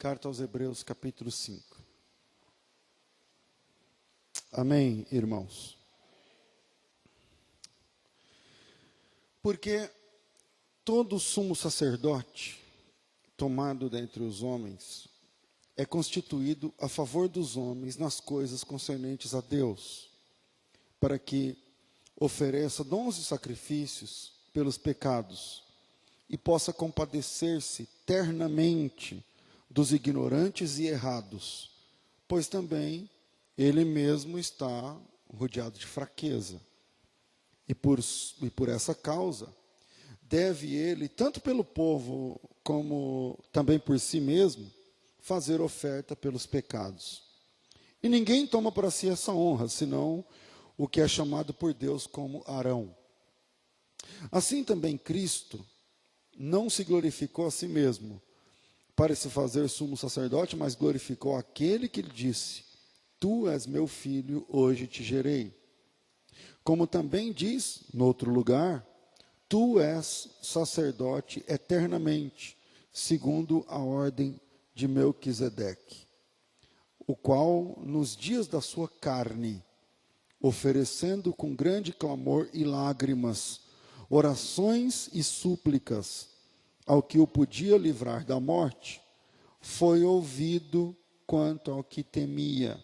Carta aos Hebreus, capítulo 5. Amém, irmãos? Porque todo sumo sacerdote, tomado dentre os homens, é constituído a favor dos homens nas coisas concernentes a Deus, para que ofereça dons e sacrifícios pelos pecados, e possa compadecer-se ternamente dos ignorantes e errados, pois também ele mesmo está rodeado de fraqueza. E por essa causa, deve ele, tanto pelo povo como também por si mesmo, fazer oferta pelos pecados. E ninguém toma para si essa honra, senão o que é chamado por Deus como Arão. Assim também Cristo não se glorificou a si mesmo, para se fazer sumo sacerdote, mas glorificou aquele que lhe disse: Tu és meu filho, hoje te gerei. Como também diz, no outro lugar, tu és sacerdote eternamente, segundo a ordem de Melquisedeque, o qual, nos dias da sua carne, oferecendo com grande clamor e lágrimas, orações e súplicas ao que o podia livrar da morte, foi ouvido quanto ao que temia.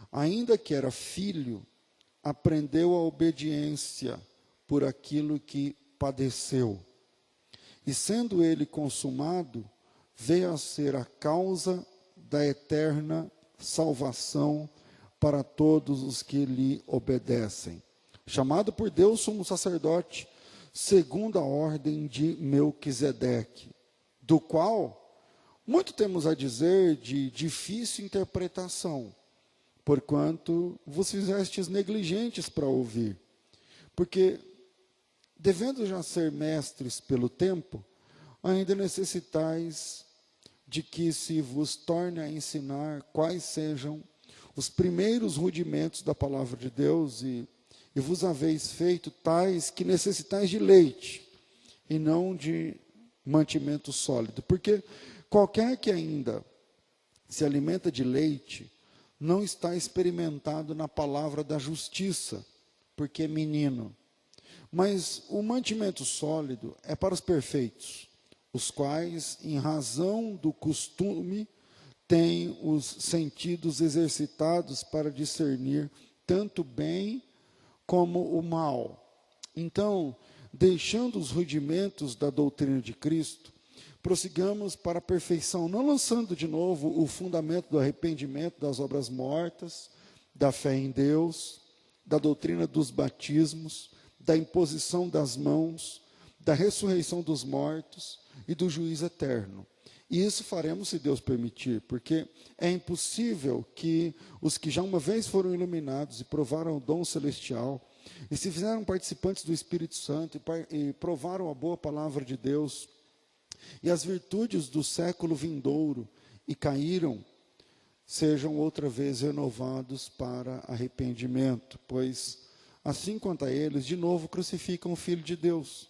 Ainda que era filho, aprendeu a obediência por aquilo que padeceu. E sendo ele consumado, veio a ser a causa da eterna salvação para todos os que lhe obedecem. Chamado por Deus sumo sacerdote, segundo a ordem de Melquisedeque, do qual muito temos a dizer de difícil interpretação, porquanto vos fizestes negligentes para ouvir. Porque, devendo já ser mestres pelo tempo, ainda necessitais de que se vos torne a ensinar quais sejam os primeiros rudimentos da palavra de Deus, e vos haveis feito tais que necessitais de leite, e não de mantimento sólido. Porque qualquer que ainda se alimenta de leite, não está experimentado na palavra da justiça, porque é menino. Mas o mantimento sólido é para os perfeitos, os quais, em razão do costume, têm os sentidos exercitados para discernir tanto o bem como o mal. Então, deixando os rudimentos da doutrina de Cristo, prossigamos para a perfeição, não lançando de novo o fundamento do arrependimento das obras mortas, da fé em Deus, da doutrina dos batismos, da imposição das mãos, da ressurreição dos mortos e do juízo eterno. E isso faremos se Deus permitir, porque é impossível que os que já uma vez foram iluminados e provaram o dom celestial, e se fizeram participantes do Espírito Santo e provaram a boa palavra de Deus, e as virtudes do século vindouro, e caíram, sejam outra vez renovados para arrependimento, pois, assim quanto a eles, de novo crucificam o Filho de Deus,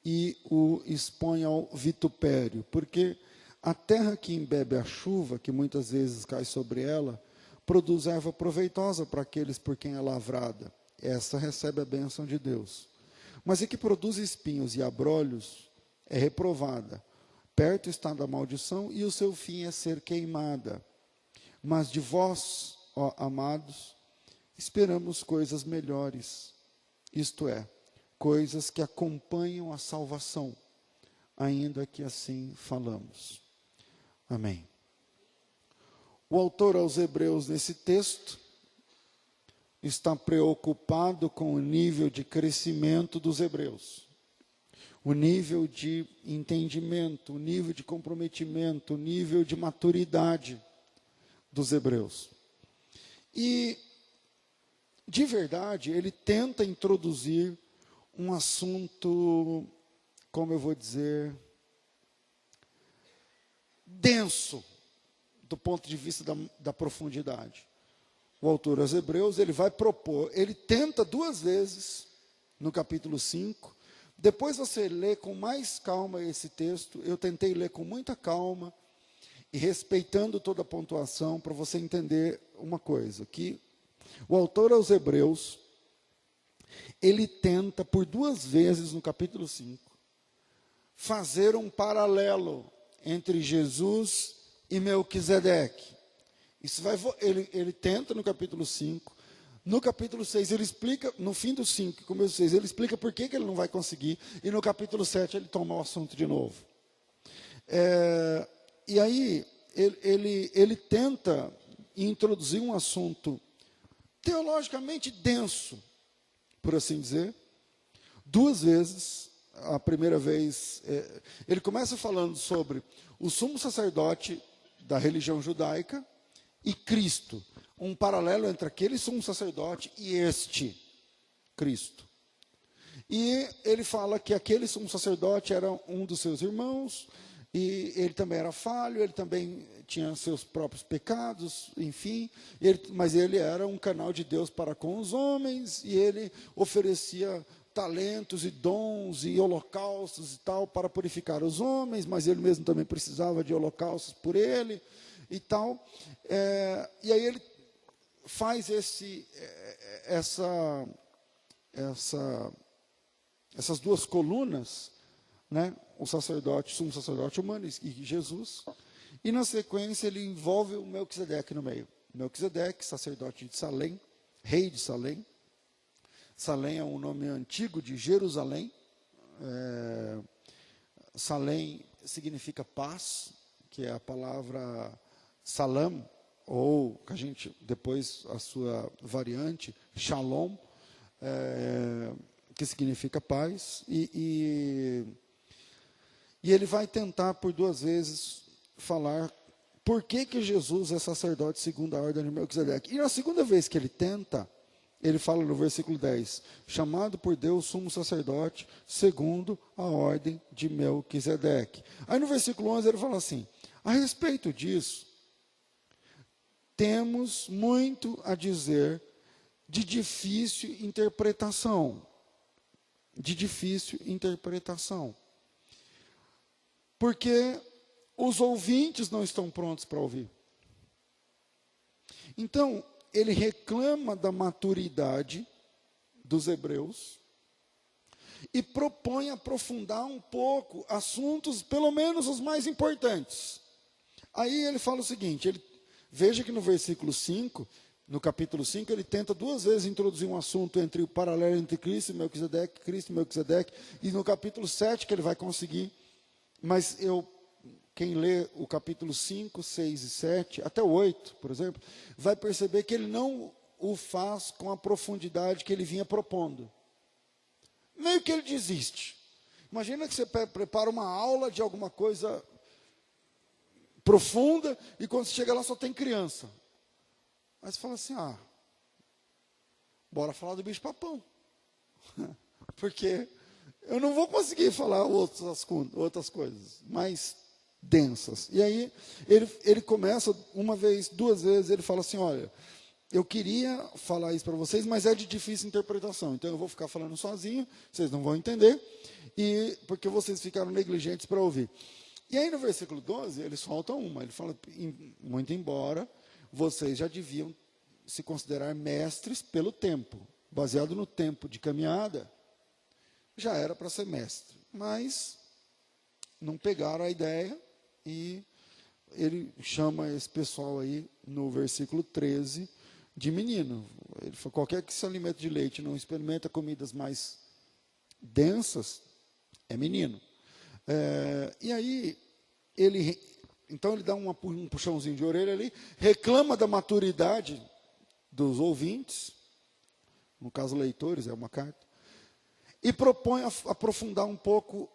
e o expõem ao vitupério, porque a terra que embebe a chuva, que muitas vezes cai sobre ela, produz erva proveitosa para aqueles por quem é lavrada. Essa recebe a bênção de Deus. Mas a que produz espinhos e abrolhos é reprovada. Perto está da maldição, e o seu fim é ser queimada. Mas de vós, ó amados, esperamos coisas melhores, isto é, coisas que acompanham a salvação, ainda que assim falamos. Amém. O autor aos Hebreus, nesse texto, está preocupado com o nível de crescimento dos hebreus, o nível de entendimento, o nível de comprometimento, o nível de maturidade dos hebreus. E, de verdade, ele tenta introduzir um assunto, como eu vou dizer, denso, do ponto de vista da profundidade. O autor aos Hebreus, ele vai propor, ele tenta duas vezes, no capítulo 5, depois você lê com mais calma esse texto, eu tentei ler com muita calma, e respeitando toda a pontuação, para você entender uma coisa, que o autor aos Hebreus, ele tenta por 2 vezes no capítulo 5, fazer um paralelo entre Jesus e Melquisedeque. Ele tenta no capítulo 5, no capítulo 6 ele explica, no fim do 5, começo do 6, ele explica por que ele não vai conseguir, e no capítulo 7 ele toma o assunto de novo. E aí ele tenta introduzir um assunto teologicamente denso, por assim dizer, 2 vezes. A primeira vez, ele começa falando sobre o sumo sacerdote da religião judaica e Cristo, um paralelo entre aquele sumo sacerdote e este Cristo. E ele fala que aquele sumo sacerdote era um dos seus irmãos, e ele também era falho, ele também tinha seus próprios pecados, enfim, mas ele era um canal de Deus para com os homens, e ele oferecia talentos e dons e holocaustos e tal para purificar os homens, mas ele mesmo também precisava de holocaustos por ele e tal. E aí ele faz essas 2 colunas, né? O sumo sacerdote humano e Jesus, e na sequência ele envolve o Melquisedeque no meio. Melquisedeque, sacerdote de Salém, rei de Salém. Salém é um nome antigo de Jerusalém. Salém significa paz, que é a palavra salam, ou que a gente, depois a sua variante, shalom, que significa paz. E ele vai tentar por 2 vezes falar por que Jesus é sacerdote segundo a ordem de Melquisedeque. E na segunda vez que ele tenta, ele fala no versículo 10, chamado por Deus sumo sacerdote, segundo a ordem de Melquisedeque. Aí no versículo 11 ele fala assim, a respeito disso, temos muito a dizer de difícil interpretação. De difícil interpretação. Porque os ouvintes não estão prontos para ouvir. Então, ele reclama da maturidade dos hebreus e propõe aprofundar um pouco assuntos, pelo menos os mais importantes. Aí ele fala o seguinte, veja que no versículo 5, no capítulo 5, ele tenta 2 vezes introduzir um assunto entre o paralelo entre Cristo e Melquisedeque, e no capítulo 7 que ele vai conseguir, mas quem lê o capítulo 5, 6 e 7, até o 8, por exemplo, vai perceber que ele não o faz com a profundidade que ele vinha propondo. Meio que ele desiste. Imagina que você prepara uma aula de alguma coisa profunda, e quando você chega lá só tem criança. Aí você fala assim, bora falar do bicho-papão. Porque eu não vou conseguir falar outras coisas, mas densas. E aí ele começa 1 vez, 2 vezes, ele fala assim, olha, eu queria falar isso para vocês, mas é de difícil interpretação, então eu vou ficar falando sozinho, vocês não vão entender, porque vocês ficaram negligentes para ouvir. E aí no versículo 12, ele solta ele fala, muito embora vocês já deviam se considerar mestres pelo tempo, baseado no tempo de caminhada, já era para ser mestre, mas não pegaram a ideia, e ele chama esse pessoal aí, no versículo 13, de menino. Ele fala, qualquer que se alimente de leite não experimenta comidas mais densas, é menino. E aí, então ele dá um puxãozinho de orelha ali, reclama da maturidade dos ouvintes, no caso leitores, é uma carta, e propõe aprofundar um pouco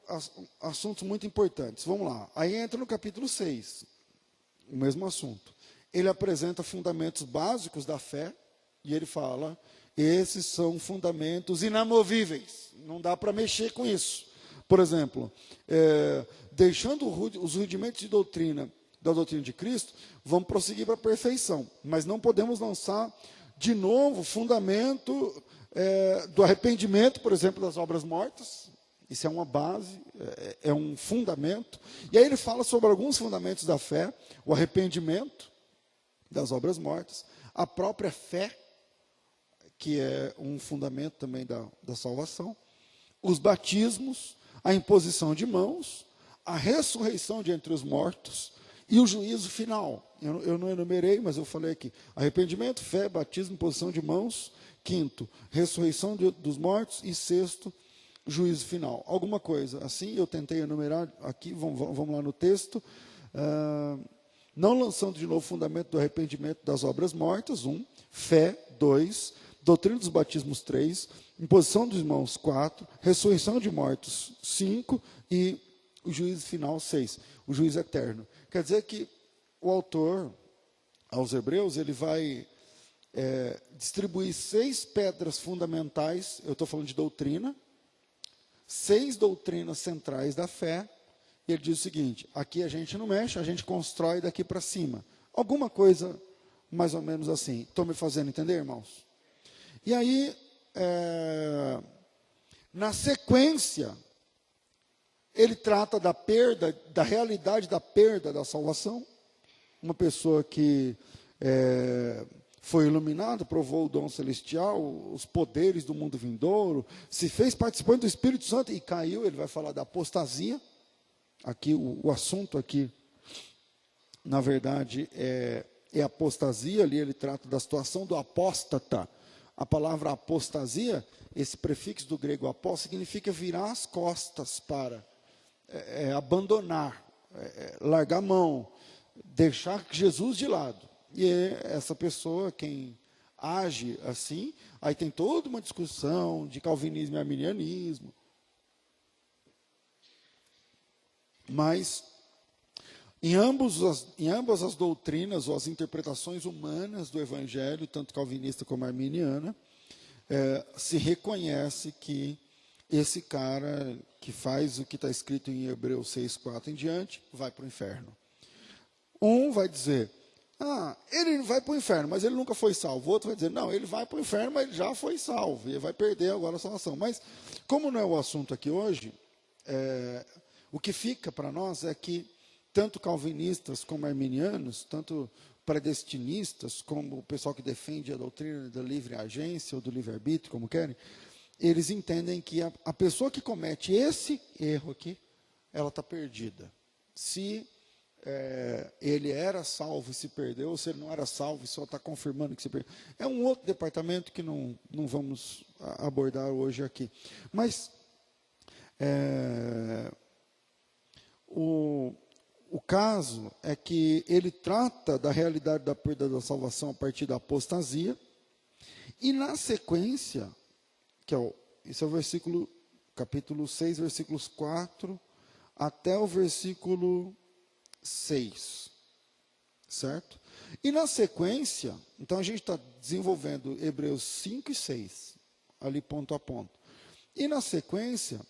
assuntos muito importantes. Vamos lá. Aí entra no capítulo 6, o mesmo assunto. Ele apresenta fundamentos básicos da fé, e ele fala, esses são fundamentos inamovíveis, não dá para mexer com isso. Por exemplo, deixando os rudimentos de doutrina, da doutrina de Cristo, vamos prosseguir para a perfeição, mas não podemos lançar de novo fundamento do arrependimento, por exemplo, das obras mortas, Isso é uma base, é um fundamento. E aí ele fala sobre alguns fundamentos da fé: o arrependimento das obras mortas, a própria fé, que é um fundamento também da salvação, os batismos, a imposição de mãos, a ressurreição de entre os mortos e o juízo final. Eu não enumerei, mas eu falei aqui: arrependimento, fé, batismo, imposição de mãos. Quinto, ressurreição dos mortos. E sexto, juízo final. Alguma coisa assim, eu tentei enumerar aqui, vamos lá no texto. Não lançando de novo o fundamento do arrependimento das obras mortas, 1. Fé, 2. Doutrina dos batismos, 3. Imposição dos mãos, 4. Ressurreição de mortos, 5. E o juízo final, 6. O juízo eterno. Quer dizer que o autor, aos Hebreus, ele vai distribuir 6 pedras fundamentais. Eu estou falando de doutrina. 6 doutrinas centrais da fé. E ele diz o seguinte: aqui a gente não mexe, a gente constrói daqui para cima. Alguma coisa mais ou menos assim. Estou me fazendo entender, irmãos? E aí, na sequência, ele trata da perda, da realidade da perda da salvação. Uma pessoa que foi iluminada, provou o dom celestial, os poderes do mundo vindouro, se fez participante do Espírito Santo e caiu. Ele vai falar da apostasia. Aqui, o assunto aqui, na verdade, é apostasia. Ali ele trata da situação do apóstata. A palavra apostasia, esse prefixo do grego apó, significa virar as costas para, abandonar, largar a mão, deixar Jesus de lado. E essa pessoa, quem age assim, aí tem toda uma discussão de calvinismo e arminianismo. Mas, em ambas as doutrinas, ou as interpretações humanas do Evangelho, tanto calvinista como arminiana, se reconhece que esse cara que faz o que está escrito em Hebreus 6,4 em diante, vai para o inferno. Um vai dizer: ele não vai para o inferno, mas ele nunca foi salvo. O outro vai dizer: não, ele vai para o inferno, mas ele já foi salvo, e ele vai perder agora a salvação. Mas, como não é o assunto aqui hoje, o que fica para nós é que tanto calvinistas como arminianos, tanto predestinistas, como o pessoal que defende a doutrina da livre agência ou do livre-arbítrio, como querem, eles entendem que a pessoa que comete esse erro aqui, ela está perdida. Se ele era salvo e se perdeu, ou se ele não era salvo e só está confirmando que se perdeu. É um outro departamento que não vamos abordar hoje aqui. Mas o caso é que ele trata da realidade da perda da salvação a partir da apostasia, e na sequência, esse é o capítulo 6, versículos 4 até o versículo 6, certo? E na sequência, então a gente está desenvolvendo Hebreus 5 e 6, ali ponto a ponto. E na sequência,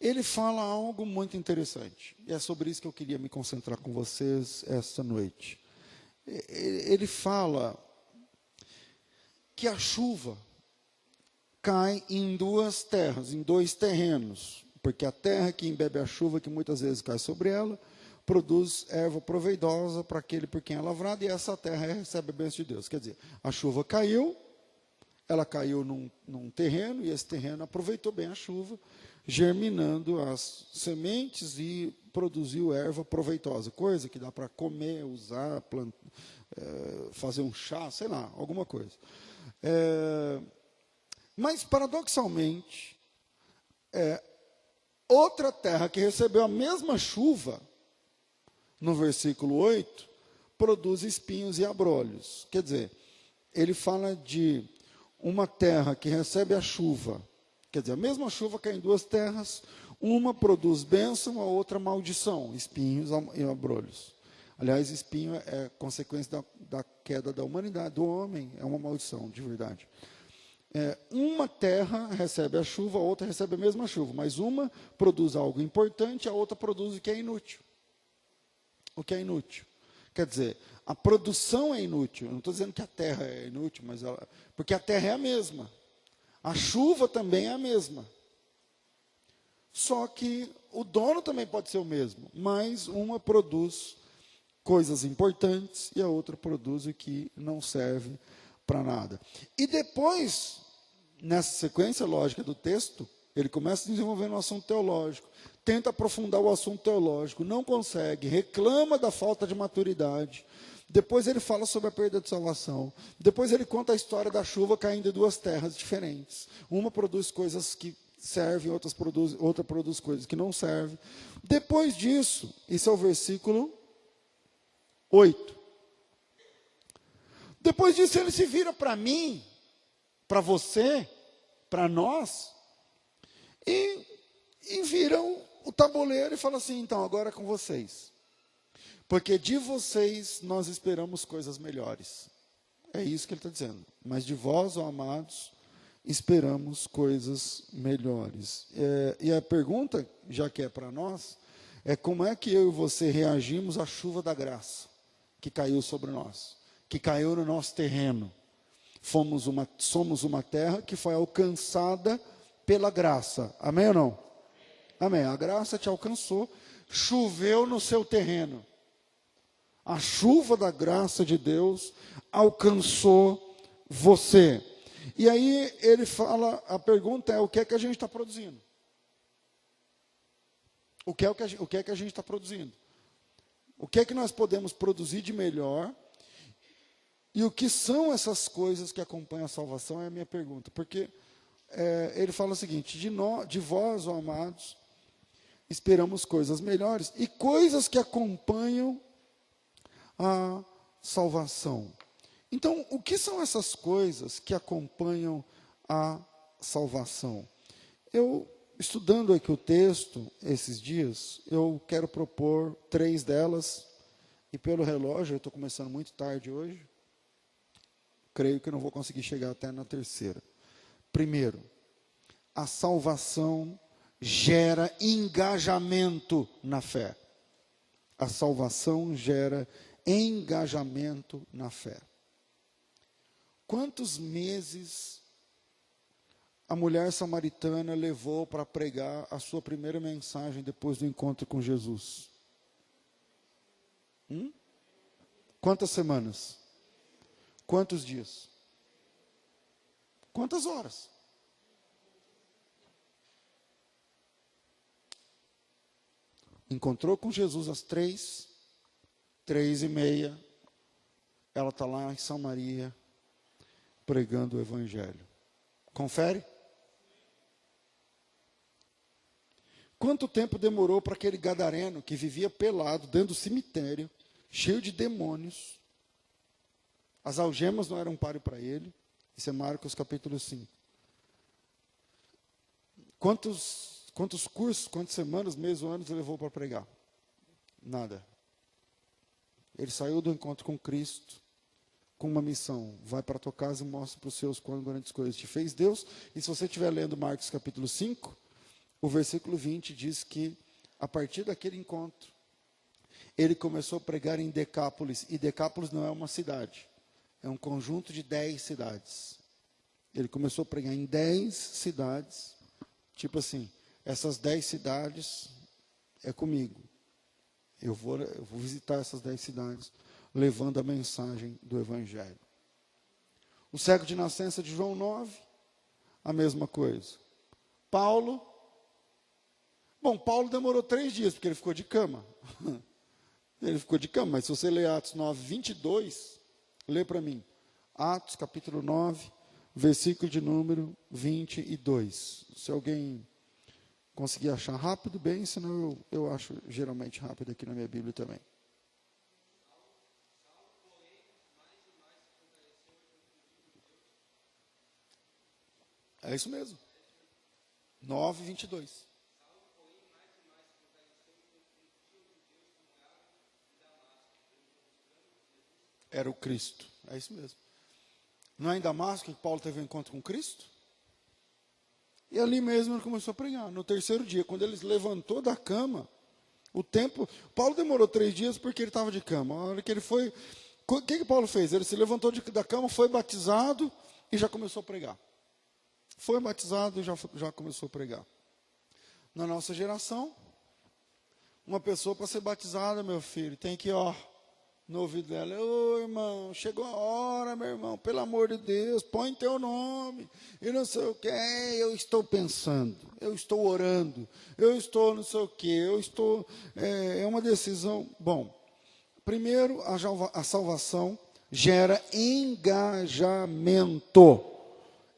ele fala algo muito interessante. E é sobre isso que eu queria me concentrar com vocês esta noite. Ele fala que a chuva cai em 2 terras, em 2 terrenos. Porque a terra que embebe a chuva, que muitas vezes cai sobre ela, produz erva proveitosa para aquele por quem é lavrado, e essa terra recebe a bênção de Deus. Quer dizer, a chuva caiu, ela caiu num terreno, e esse terreno aproveitou bem a chuva, germinando as sementes e produziu erva proveitosa, coisa que dá para comer, usar, fazer um chá, sei lá, alguma coisa. Mas, paradoxalmente, outra terra que recebeu a mesma chuva, no versículo 8, produz espinhos e abrolhos. Quer dizer, ele fala de uma terra que recebe a chuva. Quer dizer, a mesma chuva cai em 2 terras, uma produz bênção, a outra maldição, espinhos e abrolhos. Aliás, espinho é consequência da queda da humanidade, do homem, é uma maldição, de verdade. Uma terra recebe a chuva, a outra recebe a mesma chuva, mas uma produz algo importante, a outra produz o que é inútil. O que é inútil. Quer dizer, a produção é inútil. Eu não estou dizendo que a terra é inútil, porque a terra é a mesma. A chuva também é a mesma. Só que o dono também pode ser o mesmo, mas uma produz coisas importantes e a outra produz o que não serve para nada. E depois, nessa sequência lógica do texto, ele começa desenvolvendo um assunto teológico, tenta aprofundar o assunto teológico, não consegue, reclama da falta de maturidade. Depois ele fala sobre a perda de salvação. Depois ele conta a história da chuva caindo em duas terras diferentes. Uma produz coisas que servem, outra produz coisas que não servem. Depois disso, isso é o versículo 8. Depois disso ele se vira para mim, para você, para nós, e viram o tabuleiro e fala assim, então, agora é com vocês. Porque de vocês nós esperamos coisas melhores. É isso que ele está dizendo. Mas de vós, ó amados, esperamos coisas melhores. E a pergunta, já que é para nós, é como é que eu e você reagimos à chuva da graça que caiu sobre nós, que caiu no nosso terreno. Somos uma terra que foi alcançada pela graça. Amém ou não? Amém. A graça te alcançou, choveu no seu terreno. A chuva da graça de Deus alcançou você. E aí ele fala, a pergunta é, o que é que a gente está produzindo? O que é que a gente está produzindo? O que é que nós podemos produzir de melhor? E o que são essas coisas que acompanham a salvação é a minha pergunta. Porque ele fala o seguinte, de vós, ó amados, esperamos coisas melhores e coisas que acompanham a salvação. Então, o que são essas coisas que acompanham a salvação? Eu, estudando aqui o texto, esses dias, eu quero propor 3 delas, e pelo relógio, eu estou começando muito tarde hoje, creio que não vou conseguir chegar até na 3ª. Primeiro, a salvação gera engajamento na fé. A salvação gera engajamento na fé. Quantos meses a mulher samaritana levou para pregar a sua primeira mensagem depois do encontro com Jesus? Quantas semanas? Quantos dias? Quantas horas? Encontrou com Jesus às 3:30, ela está lá em Samaria, pregando o Evangelho. Confere? Quanto tempo demorou para aquele gadareno que vivia pelado dentro do cemitério, cheio de demônios? As algemas não eram páreo para ele. Isso é Marcos capítulo 5. Quantos cursos, quantas semanas, meses ou anos ele levou para pregar? Nada. Ele saiu do encontro com Cristo com uma missão. Vai para a tua casa e mostra para os seus quão grandes coisas te fez Deus. E se você estiver lendo Marcos capítulo 5, o versículo 20 diz que, a partir daquele encontro, ele começou a pregar em Decápolis. E Decápolis não é uma cidade. É um conjunto de 10 cidades. Ele começou a pregar em 10 cidades. Tipo assim, essas 10 cidades é comigo. Eu vou visitar essas 10 cidades, levando a mensagem do Evangelho. O cego de nascença de João 9, a mesma coisa. Paulo demorou 3 dias, porque ele ficou de cama. Ele ficou de cama, mas se você ler Atos 9, 22, lê para mim. Atos capítulo 9, versículo de número 22. Se alguém conseguir achar rápido, bem, senão eu acho geralmente rápido aqui na minha Bíblia também. É isso mesmo. 9, 22. Era o Cristo. É isso mesmo. Não é em Damasco que Paulo teve um encontro com Cristo? E ali mesmo ele começou a pregar. No 3º dia, quando ele levantou da cama, Paulo demorou 3 dias porque ele estava de cama. A hora que ele foi, o que Paulo fez? Ele se levantou da cama, foi batizado e já começou a pregar. Foi batizado e já começou a pregar. Na nossa geração, uma pessoa para ser batizada, meu filho, tem que, no ouvido dela, ô irmão, chegou a hora, meu irmão, pelo amor de Deus, põe teu nome, e não sei o que, eu estou pensando, eu estou orando, eu estou não sei o que, é uma decisão. Bom, primeiro, a salvação gera engajamento.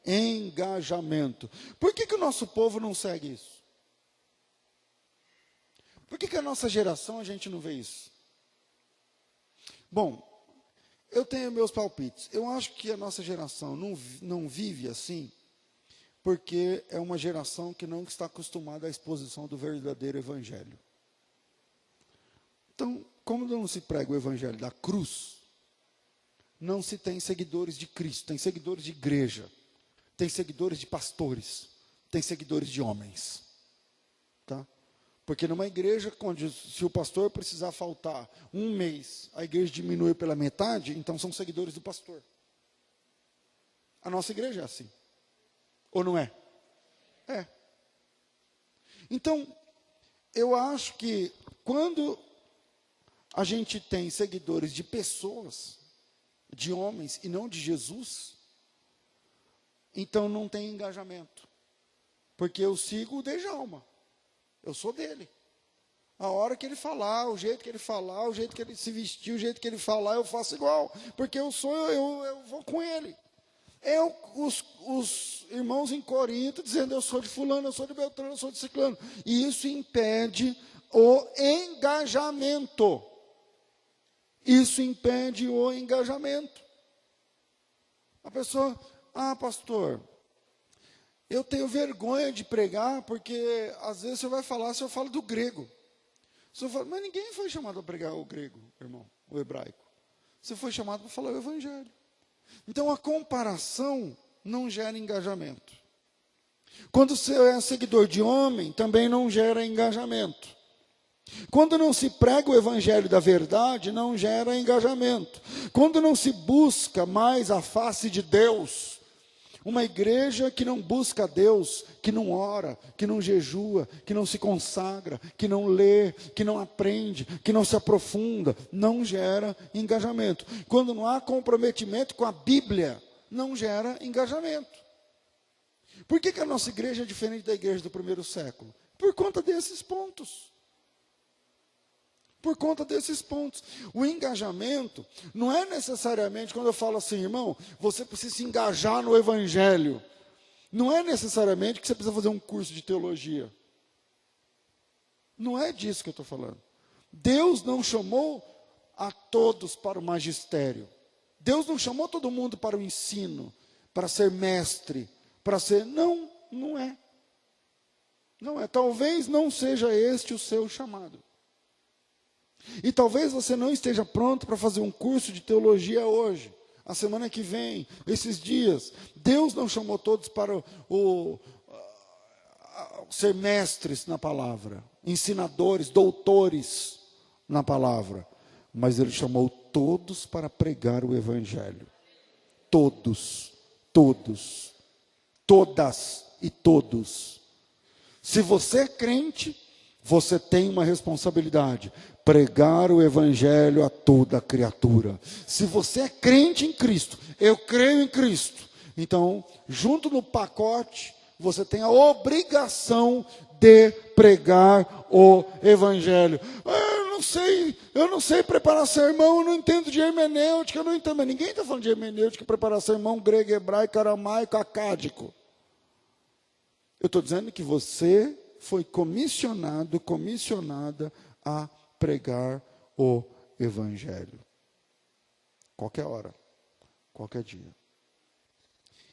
Engajamento. Por que o nosso povo não segue isso? Por que a nossa geração a gente não vê isso? Bom, eu tenho meus palpites. Eu acho que a nossa geração não vive assim, porque é uma geração que não está acostumada à exposição do verdadeiro evangelho. Então, como não se prega o evangelho da cruz, não se tem seguidores de Cristo, tem seguidores de igreja, tem seguidores de pastores, tem seguidores de homens. Tá? Porque numa igreja, se o pastor precisar faltar um mês, a igreja diminui pela metade, então são seguidores do pastor. A nossa igreja é assim. Ou não é? É. Então, eu acho que quando a gente tem seguidores de pessoas, de homens, e não de Jesus, então não tem engajamento. Porque eu sigo o Djalma. Eu sou dele. A hora que ele falar, o jeito que ele falar, o jeito que ele se vestir, o jeito que ele falar, eu faço igual. Porque eu vou com ele. Os irmãos em Corinto dizendo, eu sou de fulano, eu sou de Beltrano, eu sou de ciclano. E isso impede o engajamento. Isso impede o engajamento. A pessoa, pastor, eu tenho vergonha de pregar, porque às vezes você vai falar, se eu falo do grego. Mas ninguém foi chamado a pregar o grego, irmão, o hebraico. Você foi chamado para falar o evangelho. Então a comparação não gera engajamento. Quando você é seguidor de homem, também não gera engajamento. Quando não se prega o evangelho da verdade, não gera engajamento. Quando não se busca mais a face de Deus, uma igreja que não busca Deus, que não ora, que não jejua, que não se consagra, que não lê, que não aprende, que não se aprofunda, não gera engajamento. Quando não há comprometimento com a Bíblia, não gera engajamento. Por que a nossa igreja é diferente da igreja do primeiro século? Por conta desses pontos. Por conta desses pontos. O engajamento não é necessariamente, quando eu falo assim, irmão, você precisa se engajar no evangelho. Não é necessariamente que você precisa fazer um curso de teologia. Não é disso que eu estou falando. Deus não chamou a todos para o magistério. Deus não chamou todo mundo para o ensino, para ser mestre, para ser... Não, não é. Não é. Talvez não seja este o seu chamado. E talvez você não esteja pronto para fazer um curso de teologia hoje, a semana que vem, esses dias. Deus não chamou todos para ser mestres na palavra, ensinadores, doutores na palavra. Mas Ele chamou todos para pregar o evangelho. Todos, todas e todos. Se você é crente, você tem uma responsabilidade, pregar o evangelho a toda criatura. Se você é crente em Cristo, eu creio em Cristo, então, junto no pacote, você tem a obrigação de pregar o evangelho. Eu não sei preparar sermão, eu não entendo de hermenêutica, eu não entendo, mas ninguém está falando de hermenêutica, preparar sermão grego, hebraico, aramaico, acádico. Eu estou dizendo que você foi comissionada a pregar o evangelho. Qualquer hora, qualquer dia.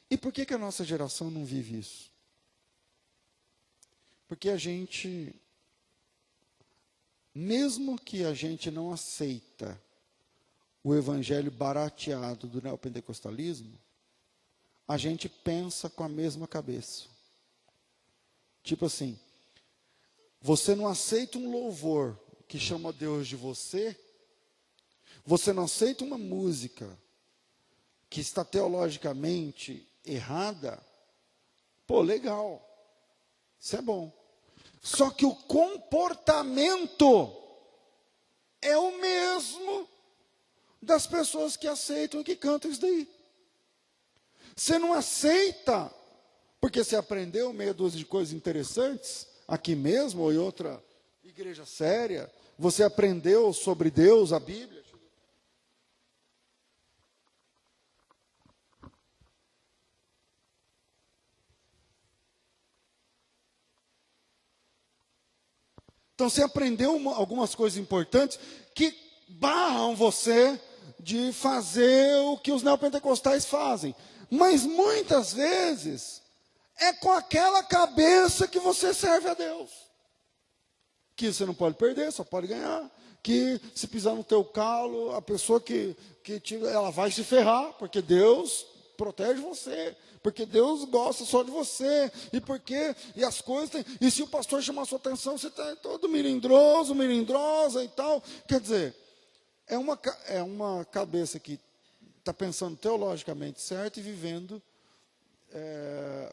E por que a nossa geração não vive isso? Porque a gente, mesmo que a gente não aceita o evangelho barateado do neopentecostalismo, a gente pensa com a mesma cabeça. Tipo assim, você não aceita um louvor que chama Deus de você não aceita uma música que está teologicamente errada, legal, isso é bom. Só que o comportamento é o mesmo das pessoas que aceitam e que cantam isso daí. Você não aceita, porque você aprendeu meia dúzia de coisas interessantes, aqui mesmo ou em outra igreja séria, você aprendeu sobre Deus, a Bíblia. Então você aprendeu algumas coisas importantes que barram você de fazer o que os neopentecostais fazem. Mas muitas vezes é com aquela cabeça que você serve a Deus. Que você não pode perder, só pode ganhar. Que se pisar no teu calo, a pessoa ela vai se ferrar, porque Deus protege você, porque Deus gosta só de você, e as coisas, e se o pastor chamar a sua atenção, você está todo melindroso, melindrosa e tal. Quer dizer, é uma cabeça que está pensando teologicamente certo e vivendo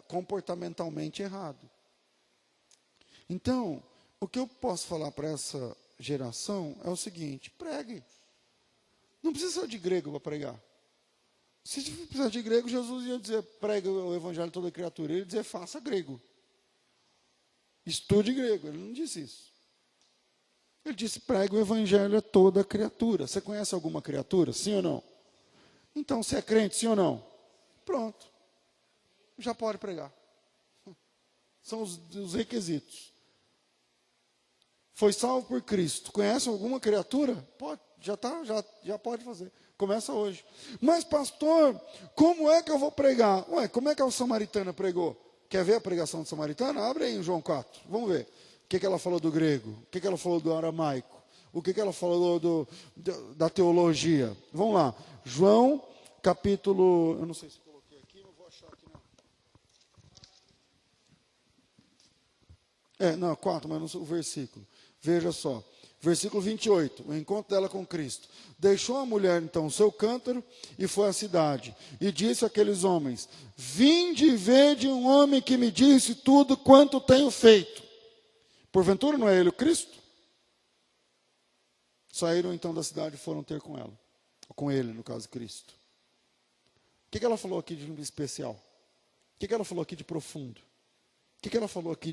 comportamentalmente errado. Então, o que eu posso falar para essa geração é o seguinte: pregue. Não precisa ser de grego para pregar. Se precisar de grego, Jesus ia dizer, pregue o evangelho a toda criatura. Ele ia dizer, faça grego. Estude grego. Ele não disse isso. Ele disse, pregue o evangelho a toda criatura. Você conhece alguma criatura? Sim ou não? Então, você é crente, sim ou não? Pronto. Já pode pregar. São os requisitos. Foi salvo por Cristo. Conhece alguma criatura? Pode, já pode fazer. Começa hoje. Mas, pastor, como é que eu vou pregar? Ué, como é que a samaritana pregou? Quer ver a pregação da samaritana? Abre aí em João 4. Vamos ver. O que ela falou do grego? O que ela falou do aramaico? O que ela falou da teologia? Vamos lá. João, capítulo... Eu não sei se eu coloquei aqui, mas vou achar aqui não. Não, 4, mas não sei o versículo. Veja só. Versículo 28, o encontro dela com Cristo. Deixou a mulher, então, o seu cântaro e foi à cidade. E disse àqueles homens, vinde e vede um homem que me disse tudo quanto tenho feito. Porventura não é ele o Cristo? Saíram então da cidade e foram ter com ela. Com ele, no caso, Cristo. O que ela falou aqui de especial? O que ela falou aqui de profundo? O que ela falou aqui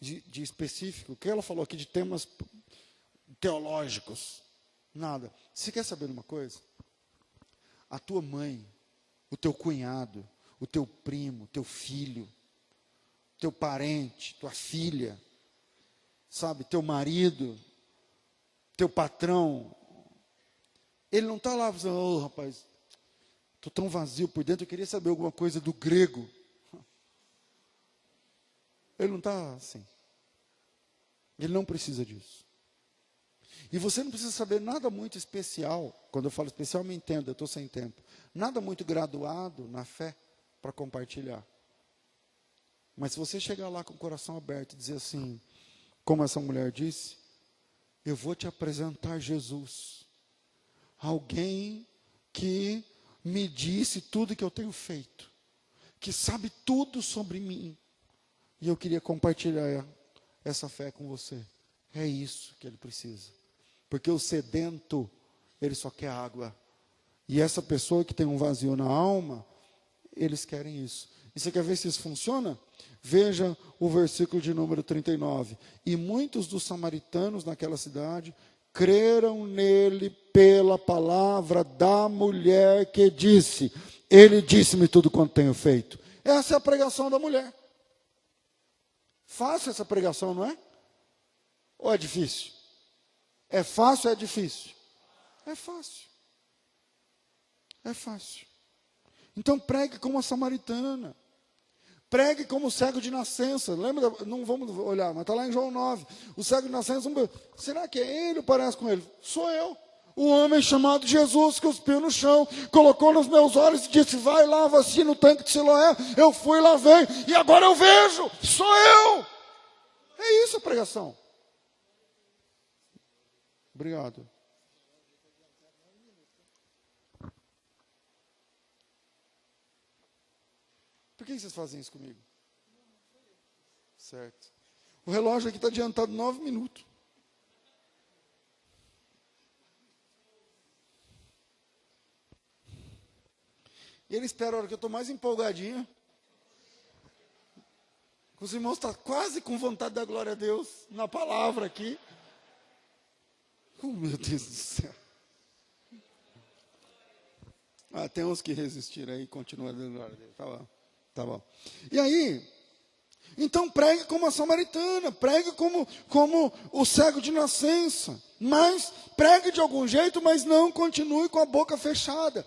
de específico? O que ela falou aqui de temas teológicos? Nada. Você quer saber uma coisa? A tua mãe, o teu cunhado, o teu primo, teu filho, teu parente, tua filha, sabe, teu marido, teu patrão, ele não está lá dizendo, oh, rapaz, estou tão vazio por dentro, eu queria saber alguma coisa do grego. Ele não está assim. Ele não precisa disso. E você não precisa saber nada muito especial. Quando eu falo especial, me entenda, eu estou sem tempo. Nada muito graduado na fé para compartilhar. Mas se você chegar lá com o coração aberto e dizer assim, como essa mulher disse, eu vou te apresentar Jesus. Alguém que me disse tudo que eu tenho feito. Que sabe tudo sobre mim. E eu queria compartilhar essa fé com você. É isso que ele precisa. Porque o sedento, ele só quer água. E essa pessoa que tem um vazio na alma, eles querem isso. E você quer ver se isso funciona? Veja o versículo de número 39. E muitos dos samaritanos naquela cidade creram nele pela palavra da mulher que disse, ele disse-me tudo quanto tenho feito. Essa é a pregação da mulher. Fácil essa pregação, não é? Ou é difícil? É fácil ou é difícil? É fácil. É fácil. Então pregue como a samaritana. Pregue como o cego de nascença. Lembra? Não vamos olhar, mas está lá em João 9. O cego de nascença, será que é ele ou parece com ele? Sou eu. O homem chamado Jesus, que cuspiu no chão, colocou nos meus olhos e disse, vai, lava-se no tanque de Siloé. Eu fui, lavei, e agora eu vejo. Sou eu. É isso a pregação. Obrigado. Por que vocês fazem isso comigo? Certo. O relógio aqui está adiantado 9 minutos. E ele espera a hora que eu estou mais empolgadinho. Os irmãos estão quase com vontade da glória a Deus na palavra aqui. Oh, meu Deus do céu. Tem uns que resistiram aí e continuam dando glória a Deus. Tá bom, tá bom. E aí, então pregue como a samaritana, pregue como o cego de nascença. Mas pregue de algum jeito, mas não continue com a boca fechada.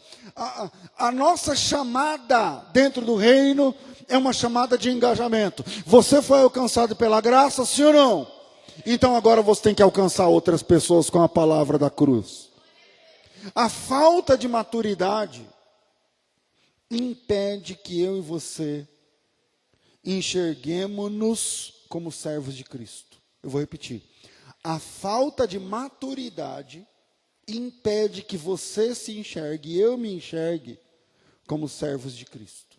A nossa chamada dentro do reino é uma chamada de engajamento. Você foi alcançado pela graça, sim ou não? Então agora você tem que alcançar outras pessoas com a palavra da cruz. A falta de maturidade impede que eu e você enxerguemos-nos como servos de Cristo. Eu vou repetir. A falta de maturidade impede que você se enxergue e eu me enxergue como servos de Cristo.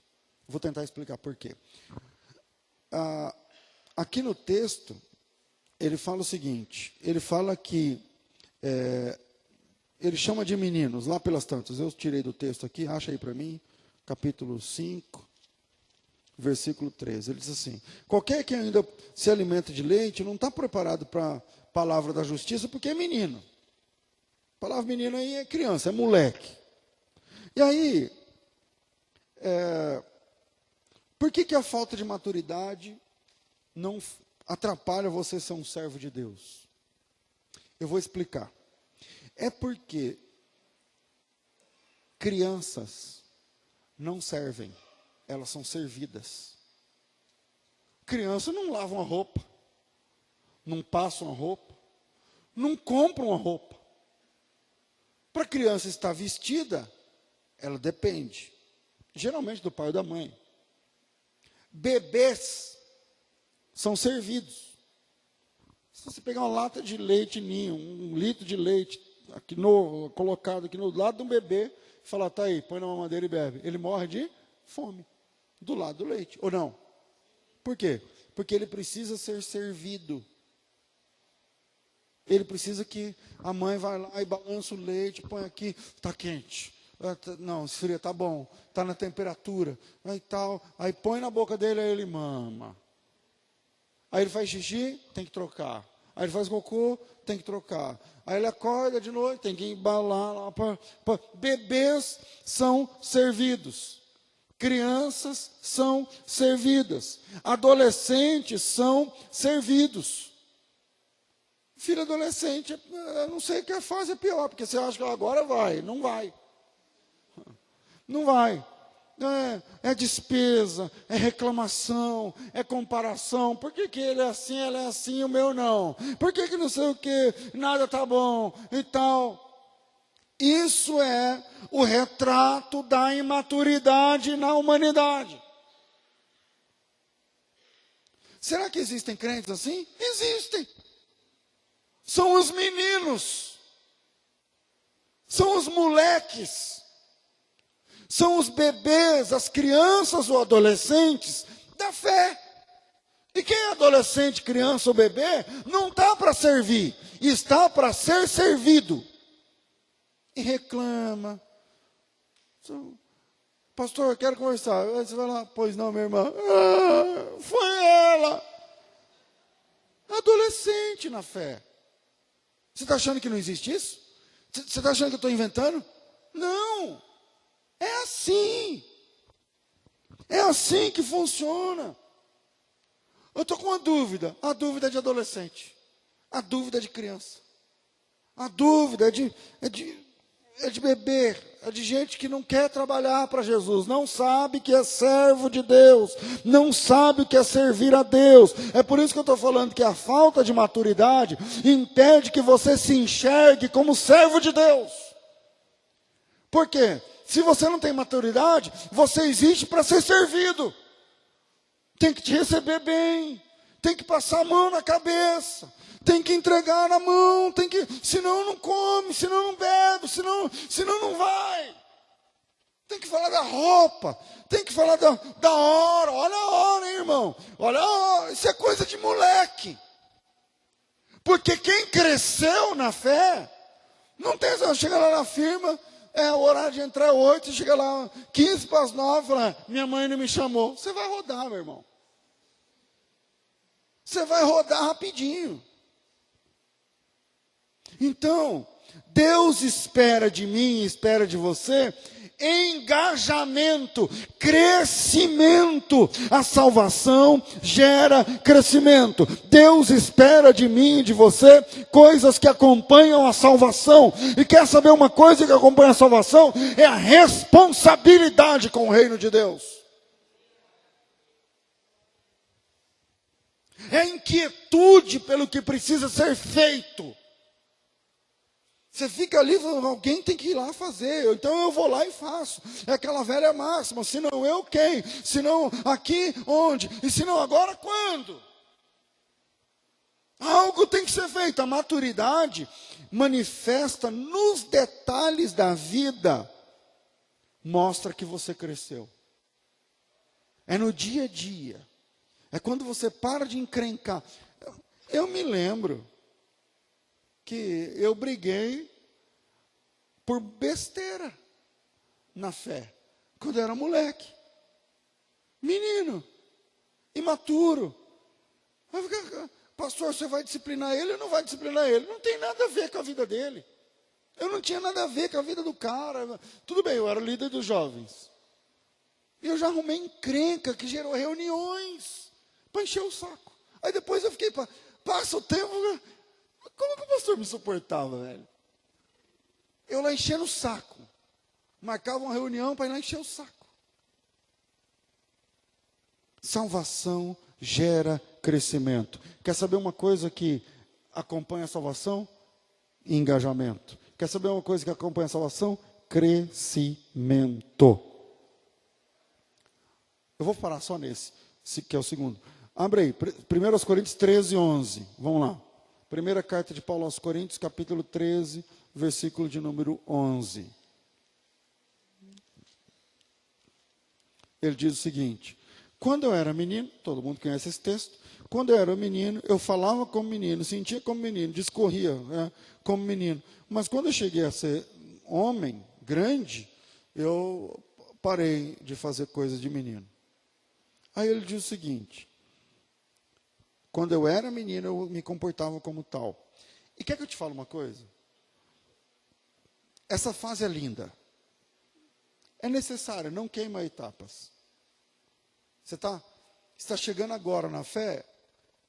Vou tentar explicar por quê. Aqui no texto, ele fala o seguinte, ele fala que, ele chama de meninos, lá pelas tantas, eu tirei do texto aqui, acha aí para mim, capítulo 5, versículo 13, ele diz assim, qualquer que ainda se alimenta de leite, não está preparado para a palavra da justiça, porque é menino. A palavra menino aí é criança, é moleque. E aí, por que a falta de maturidade não atrapalha você ser um servo de Deus? Eu vou explicar. É porque crianças não servem, elas são servidas. Crianças não lavam a roupa, não passam a roupa, não compram a roupa. Para a criança estar vestida, ela depende, geralmente do pai ou da mãe. Bebês são servidos. Se você pegar uma lata de leite ninho, 1 litro de leite, colocado aqui no lado de um bebê, e falar, tá aí, põe na mamadeira e bebe. Ele morre de fome, do lado do leite, ou não? Por quê? Porque ele precisa ser servido. Ele precisa que a mãe vá lá e balança o leite, põe aqui, está quente. Não, esfria, está bom, está na temperatura, aí tal. Aí põe na boca dele, aí ele mama. Aí ele faz xixi, tem que trocar. Aí ele faz cocô, tem que trocar. Aí ele acorda de noite, tem que embalar lá. Bebês são servidos. Crianças são servidas. Adolescentes são servidos. Filho adolescente, eu não sei que a fase é pior, porque você acha que agora vai. Não vai. Não vai. É despesa, é reclamação, é comparação. Por que ele é assim, ela é assim, o meu não? Por que não sei o que, nada está bom e tal? Isso é o retrato da imaturidade na humanidade. Será que existem crentes assim? Existem. São os meninos. São os moleques. São os bebês, as crianças ou adolescentes da fé. E quem é adolescente, criança ou bebê, não está para servir, está para ser servido. E reclama. Pastor, eu quero conversar. Aí você vai lá, pois não, minha irmã. Foi ela. Adolescente na fé. Você está achando que não existe isso? Você está achando que eu estou inventando? Não. É assim. É assim que funciona. Eu estou com uma dúvida. A dúvida é de adolescente. A dúvida é de criança. A dúvida é de bebê. É de gente que não quer trabalhar para Jesus. Não sabe que é servo de Deus. Não sabe o que é servir a Deus. É por isso que eu estou falando que a falta de maturidade impede que você se enxergue como servo de Deus. Por quê? Se você não tem maturidade, você existe para ser servido. Tem que te receber bem. Tem que passar a mão na cabeça. Tem que entregar na mão. Senão não come, senão não bebe, senão não vai. Tem que falar da roupa, tem que falar da hora. Olha a hora, hein, irmão. Olha a hora, isso é coisa de moleque. Porque quem cresceu na fé, não tem, chega lá na firma, o horário de entrar é 8, chega lá 15 para as 9, fala, minha mãe não me chamou. Você vai rodar, meu irmão. Você vai rodar rapidinho. Então, Deus espera de mim, espera de você, engajamento, crescimento. A salvação gera crescimento. Deus espera de mim e de você coisas que acompanham a salvação. E quer saber uma coisa que acompanha a salvação? É a responsabilidade com o reino de Deus. É inquietude pelo que precisa ser feito. Você fica ali, alguém tem que ir lá fazer, então eu vou lá e faço. É aquela velha máxima, se não eu, quem? Se não aqui, onde? E se não agora, quando? Algo tem que ser feito. A maturidade manifesta nos detalhes da vida, mostra que você cresceu. É no dia a dia. É quando você para de encrencar. Eu me lembro que eu briguei por besteira na fé, quando eu era moleque, menino, imaturo. Pastor, você vai disciplinar ele ou não vai disciplinar ele? Não tem nada a ver com a vida dele. Eu não tinha nada a ver com a vida do cara. Tudo bem, eu era o líder dos jovens. E eu já arrumei encrenca que gerou reuniões para encher o saco. Aí depois eu fiquei, passa o tempo. Como que o pastor me suportava, velho? Eu lá enchendo o saco. Marcava uma reunião para ir lá encher o saco. Salvação gera crescimento. Quer saber uma coisa que acompanha a salvação? Engajamento. Quer saber uma coisa que acompanha a salvação? Crescimento. Eu vou parar só nesse, que é o segundo. Abre aí, 1 Coríntios 13, 11. Vamos lá. Primeira carta de Paulo aos Coríntios, capítulo 13, versículo de número 11. Ele diz o seguinte: quando eu era menino, todo mundo conhece esse texto, quando eu era menino, eu falava como menino, sentia como menino, discorria como menino. Mas quando eu cheguei a ser homem, grande, eu parei de fazer coisas de menino. Aí ele diz o seguinte: quando eu era menino, eu me comportava como tal. E quer que eu te fale uma coisa? Essa fase é linda. É necessária, não queima etapas. Você está chegando agora na fé,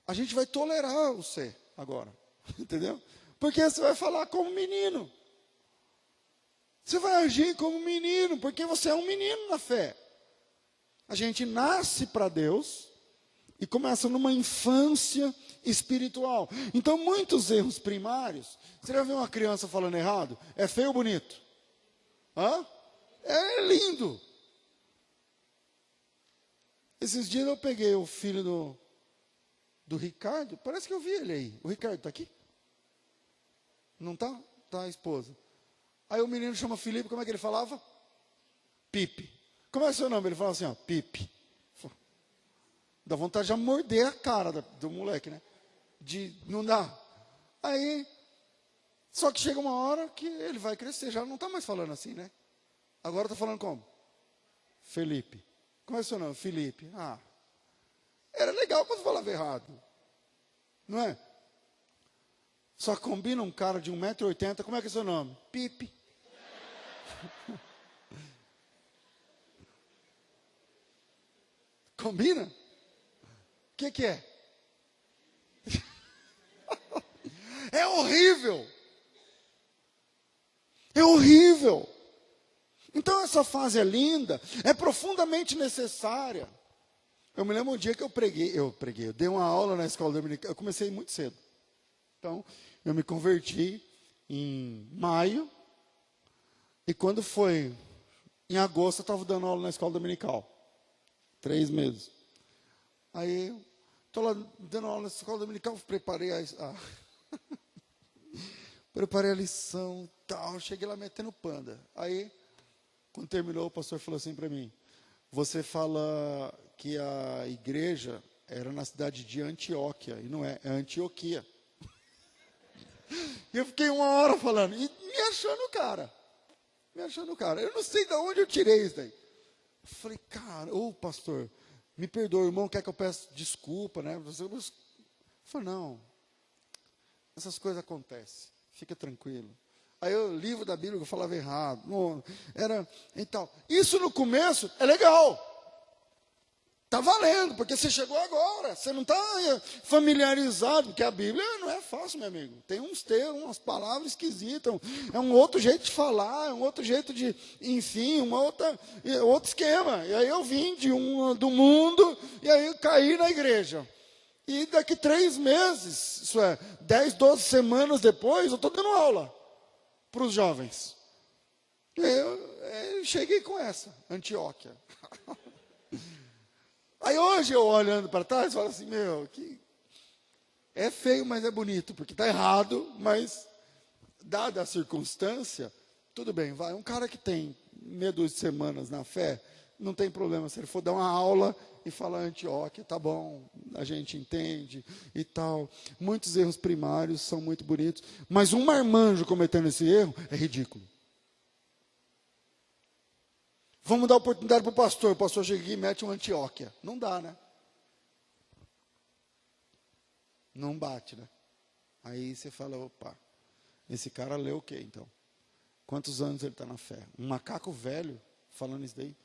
a gente vai tolerar você agora. Entendeu? Porque você vai falar como menino. Você vai agir como menino, porque você é um menino na fé. A gente nasce para Deus e começa numa infância espiritual. Então, muitos erros primários. Você já viu uma criança falando errado? É feio ou bonito? Hã? É lindo. Esses dias eu peguei o filho do Ricardo. Parece que eu vi ele aí. O Ricardo está aqui? Não está? Está a esposa. Aí o menino chama Felipe, como é que ele falava? Pipe. Como é o seu nome? Ele fala assim, ó, Pipe. Dá vontade de morder a cara do moleque, né? Não dá. Aí, só que chega uma hora que ele vai crescer. Já não está mais falando assim, né? Agora está falando como? Felipe. Como é o seu nome? Felipe. Ah, era legal quando falava errado. Não é? Só combina um cara de 1,80 m. Como é que é o seu nome? Pipe. Combina? O que é? É horrível. É horrível. Então essa fase é linda, é profundamente necessária. Eu me lembro um dia que eu dei uma aula na escola dominical, eu comecei muito cedo. Então, eu me converti em maio, e quando foi em agosto, eu estava dando aula na escola dominical. 3 meses. Aí, estou lá dando aula na escola dominical, preparei preparei a lição, tal, cheguei lá metendo panda. Aí, Quando terminou, o pastor falou assim para mim: você fala que a igreja era na cidade de Antioquia, e não é, é Antioquia. E eu fiquei uma hora falando, e me achando o cara. Me achando o cara. Eu não sei de onde eu tirei isso daí. Eu falei, cara, ô pastor, me perdoa, o irmão quer que eu peça desculpa, né? Eu falei, não, essas coisas acontecem, fica tranquilo. Aí o livro da Bíblia eu falava errado. Não, era, então, isso no começo é legal. Está valendo, porque você chegou agora. Você não está familiarizado, porque a Bíblia não é fácil, meu amigo. Tem uns termos, umas palavras esquisitas. É um outro jeito de falar, é um outro jeito de, enfim, outro esquema. E aí eu vim do mundo, e aí eu caí na igreja. E daqui 3 meses, isso é, 10, 12 semanas depois, eu estou dando aula para os jovens. Eu cheguei com essa, Antioquia. Aí hoje eu olhando para trás, falo assim, que é feio, mas é bonito, porque está errado, mas dada a circunstância, tudo bem, vai. Um cara que tem meia dúzia de semanas na fé, não tem problema, se ele for dar uma aula e falar Antioquia, tá bom, a gente entende e tal. Muitos erros primários são muito bonitos, mas um marmanjo cometendo esse erro é ridículo. Vamos dar oportunidade para o pastor chega aqui e mete um Antioquia. Não dá, né? Não bate, né? Aí você fala, opa, esse cara leu o quê, então? Quantos anos ele está na fé? Um macaco velho falando isso daí?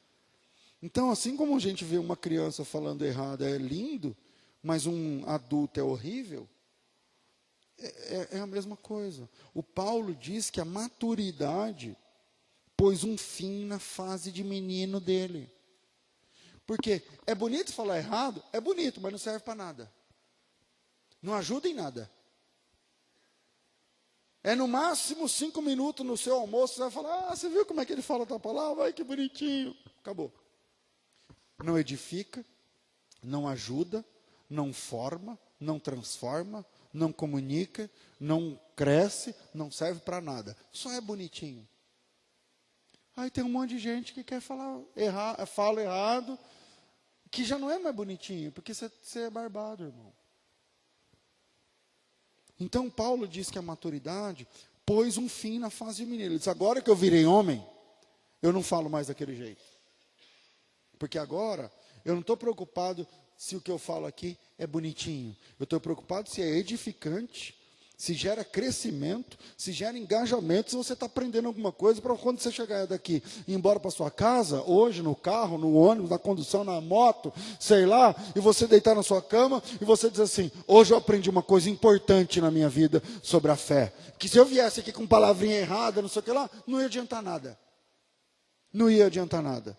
Então, assim como a gente vê uma criança falando errado é lindo, mas um adulto é horrível, é a mesma coisa. O Paulo diz que a maturidade pôs um fim na fase de menino dele. Porque é bonito falar errado? É bonito, mas não serve para nada. Não ajuda em nada. É no máximo 5 minutos no seu almoço, você vai falar, você viu como é que ele fala a tua palavra? Ai, que bonitinho. Acabou. Não edifica, não ajuda, não forma, não transforma, não comunica, não cresce, não serve para nada. Só é bonitinho. Aí tem um monte de gente que quer fala errado, que já não é mais bonitinho, porque você é barbado, irmão. Então, Paulo diz que a maturidade pôs um fim na fase de menino. Ele diz, agora que eu virei homem, eu não falo mais daquele jeito. Porque agora, eu não estou preocupado se o que eu falo aqui é bonitinho. Eu estou preocupado se é edificante, se gera crescimento, se gera engajamento, se você está aprendendo alguma coisa para quando você chegar daqui e ir embora para sua casa, hoje, no carro, no ônibus, na condução, na moto, sei lá, e você deitar na sua cama e você dizer assim, hoje eu aprendi uma coisa importante na minha vida sobre a fé, que se eu viesse aqui com palavrinha errada, não sei o que lá, não ia adiantar nada. Não ia adiantar nada.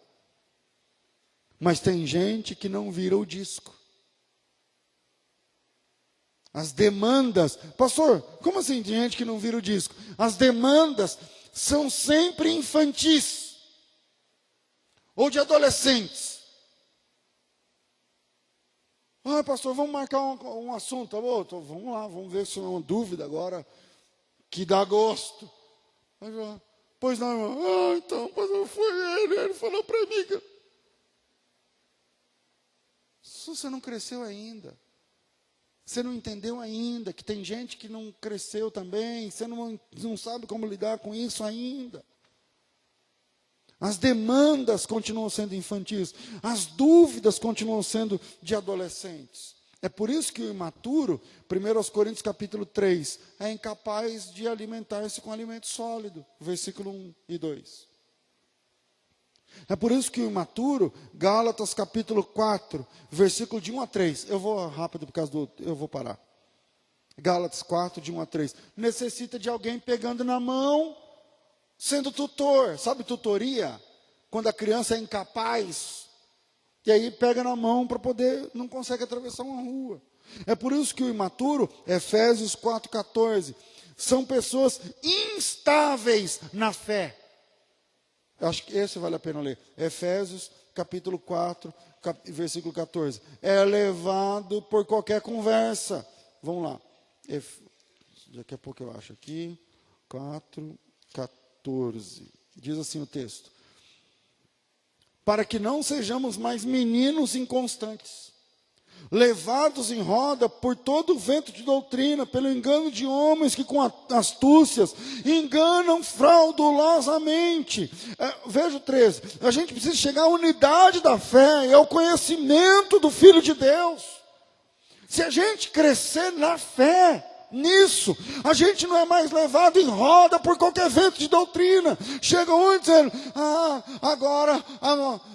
Mas tem gente que não vira o disco. As demandas, pastor, como assim tem gente que não vira o disco? As demandas são sempre infantis, ou de adolescentes. Ah, pastor, vamos marcar um assunto, tá bom? Então, vamos lá, vamos ver se é uma dúvida agora, que dá gosto. Pois não, irmão. Ah, então, pastor, foi ele falou para mim que... Se você não cresceu ainda, você não entendeu ainda, que tem gente que não cresceu também, você não sabe como lidar com isso ainda. As demandas continuam sendo infantis, as dúvidas continuam sendo de adolescentes. É por isso que o imaturo, 1 Coríntios capítulo 3, é incapaz de alimentar-se com alimento sólido, versículo 1 e 2. É por isso que o imaturo, Gálatas capítulo 4, versículo de 1 a 3. Eu vou rápido por causa eu vou parar. Gálatas 4, de 1 a 3. Necessita de alguém pegando na mão, sendo tutor. Sabe tutoria? Quando a criança é incapaz, e aí pega na mão para poder, não consegue atravessar uma rua. É por isso que o imaturo, Efésios 4, 14, são pessoas instáveis na fé. Eu acho que esse vale a pena ler. Efésios, capítulo 4, versículo 14. É levado por qualquer conversa. Vamos lá. Daqui a pouco eu acho aqui. 4, 14. Diz assim o texto. para que não sejamos mais meninos inconstantes, levados em roda por todo o vento de doutrina, pelo engano de homens que com astúcias enganam fraudulosamente. Veja o 13, a gente precisa chegar à unidade da fé e ao conhecimento do Filho de Deus. Se a gente crescer na fé, nisso, a gente não é mais levado em roda por qualquer vento de doutrina. Chega um dizendo, agora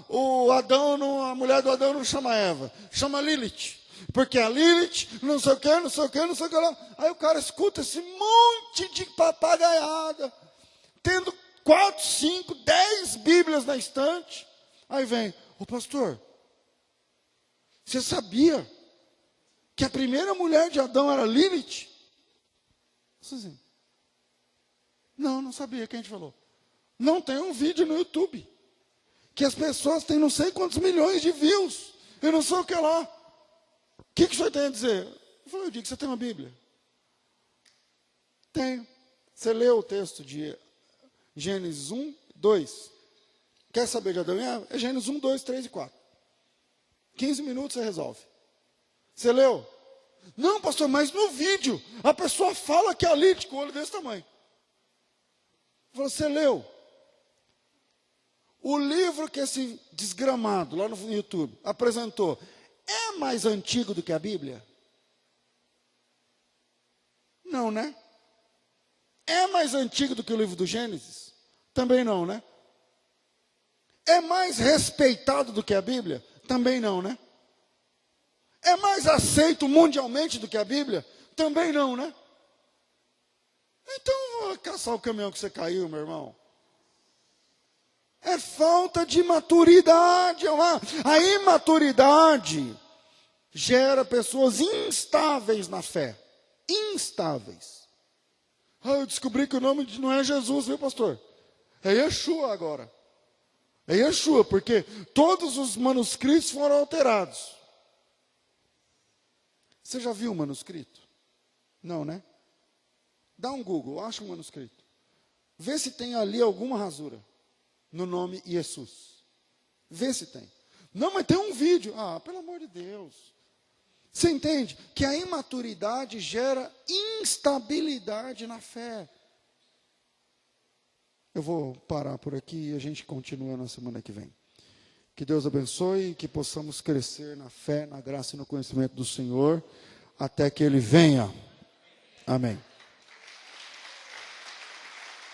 o Adão, a mulher do Adão não chama Eva, chama Lilith, porque a Lilith não sei o que, não sei o que, não sei o que lá. Aí o cara escuta esse monte de papagaiada, tendo 4, 5, 10 Bíblias na estante. Aí vem, pastor, você sabia que a primeira mulher de Adão era Lilith? Assim, não sabia. Quem te falou? Não, tem um vídeo no YouTube que as pessoas têm não sei quantos milhões de views e não sei o que lá. O que o senhor tem a dizer? Eu digo, você tem uma Bíblia? Tenho. Você leu o texto de Gênesis 1, 2. Quer saber de Adão e Eva? É Gênesis 1, 2, 3 e 4. 15 minutos você resolve. Você leu? Não, pastor, mas no vídeo a pessoa fala que é a Lilith com o olho desse tamanho. Você leu? O livro que esse desgramado lá no YouTube apresentou é mais antigo do que a Bíblia? Não, né? É mais antigo do que o livro do Gênesis? Também não, né? É mais respeitado do que a Bíblia? Também não, né? É mais aceito mundialmente do que a Bíblia? Também não, né? Então, vou caçar o caminhão que você caiu, meu irmão. É falta de maturidade. A imaturidade gera pessoas instáveis na fé. Instáveis. Eu descobri que o nome não é Jesus, viu, pastor? É Yeshua agora. É Yeshua, porque todos os manuscritos foram alterados. Você já viu o manuscrito? Não, né? Dá um Google, acha um manuscrito. Vê se tem ali alguma rasura no nome Jesus. Vê se tem. Não, mas tem um vídeo. Pelo amor de Deus. Você entende que a imaturidade gera instabilidade na fé. Eu vou parar por aqui e a gente continua na semana que vem. Que Deus abençoe e que possamos crescer na fé, na graça e no conhecimento do Senhor, até que Ele venha. Amém.